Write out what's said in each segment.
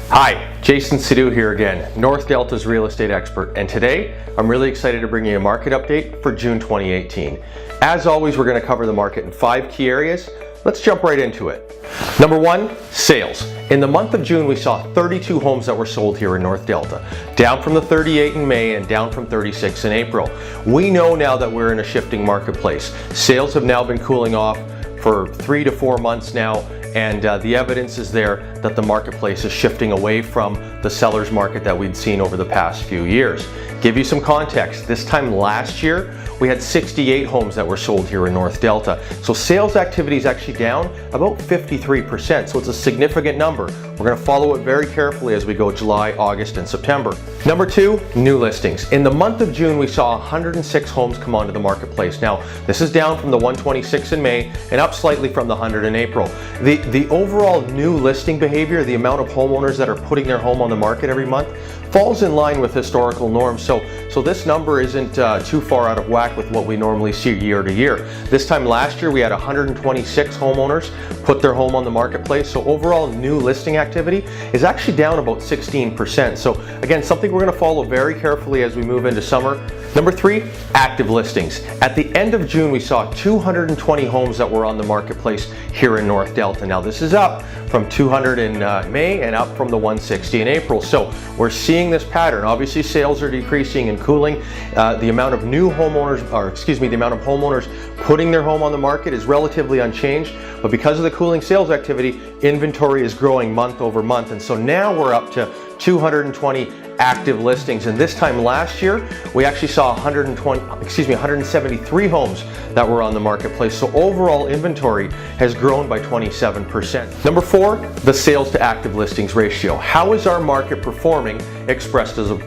Hi, Jason Sidhu here again, North Delta's real estate expert, and today I'm really excited to bring you a market update for June 2018. As always, we're going to cover the market in 5 key areas. Let's jump right into it. Number 1, sales. In the month of June, we saw 32 homes that were sold here in North Delta, down from the 38 in May and down from 36 in April. We know now that we're in a shifting marketplace. Sales have now been cooling off for 3 to 4 months now, and the evidence is there that the marketplace is shifting away from the seller's market that we'd seen over the past few years. Give you some context, this time last year, we had 68 homes that were sold here in North Delta. So sales activity is actually down about 53%, so it's a significant number. We're going to follow it very carefully as we go July, August, and September. Number 2, new listings. In the month of June, we saw 106 homes come onto the marketplace. Now, this is down from the 126 in May and up slightly from the 100 in April. The overall new listing behavior, the amount of homeowners that are putting their home on the market every month, falls in line with historical norms. So this number isn't too far out of whack with what we normally see year to year. This time last year, we had 126 homeowners put their home on the marketplace. So overall new listing activity is actually down about 16%. So again, something we're going to follow very carefully as we move into summer. Number 3, active listings. At the end of June, we saw 220 homes that were on the marketplace here in North Delta. Now this is up from 200 in May and up from the 160 in April. So we're seeing this pattern. Obviously sales are decreasing and cooling. The amount of new homeowners, the amount of homeowners putting their home on the market is relatively unchanged, but because of the cooling sales activity, inventory is growing month over month. And so now we're up to 220 active listings, and this time last year we actually saw 173 homes that were on the marketplace. So overall inventory has grown by 27%. Number 4, the sales to active listings ratio. How is our market performing expressed as a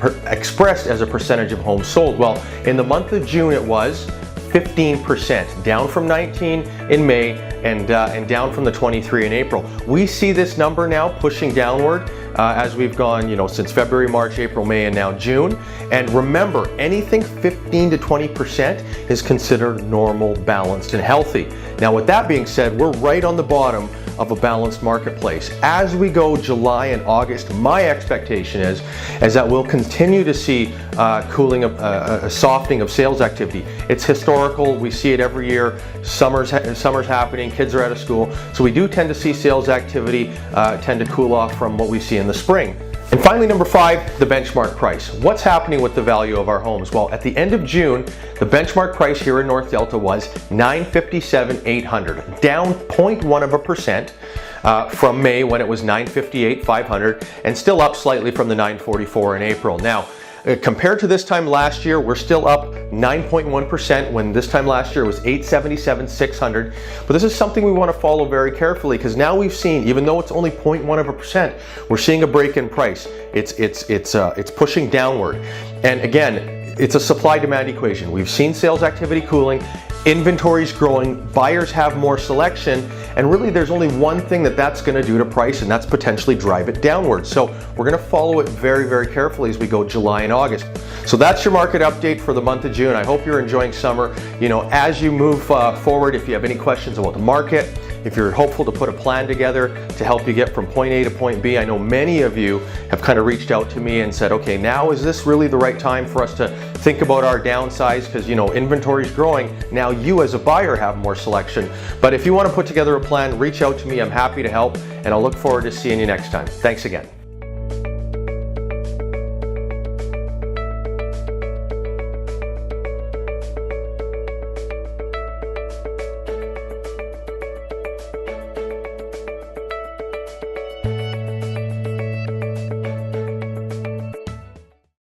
percentage of homes sold? Well, in the month of June it was 15%, down from 19 in May and down from the 23 in April. We see this number now pushing downward as we've gone, since February, March, April, May, and now June. And remember, anything 15 to 20% is considered normal, balanced, and healthy. Now, with that being said, we're right on the bottom of a balanced marketplace. As we go July and August, my expectation is that we'll continue to see cooling, a softening of sales activity. It's historical. We see it every year. Summer's happening. Kids are out of school. So we do tend to see sales activity tend to cool off from what we see in the spring. And finally, number 5, the benchmark price. What's happening with the value of our homes? Well, at the end of June, the benchmark price here in North Delta was $957,800, down 0.1% from May when it was $958,500, and still up slightly from the $944 in April. Now, compared to this time last year, we're still up 9.1% when this time last year was $877,600. But this is something we want to follow very carefully, because now we've seen, even though it's only 0.1%, we're seeing a break in price. It's pushing downward. And again, it's a supply-demand equation. We've seen sales activity cooling, inventory's growing, buyers have more selection, and really there's only one thing that's going to do to price, and that's potentially drive it downward. So we're going to follow it very, very carefully as we go July and August. So that's your market update for the month of June. I hope you're enjoying summer. As you move forward, if you have any questions about the market, if you're hopeful to put a plan together to help you get from point A to point B, I know many of you have kind of reached out to me and said, okay, now is this really the right time for us to think about our downsize, because inventory is growing. Now you as a buyer have more selection. But if you want to put together a plan, reach out to me. I'm happy to help, and I'll look forward to seeing you next time. Thanks again.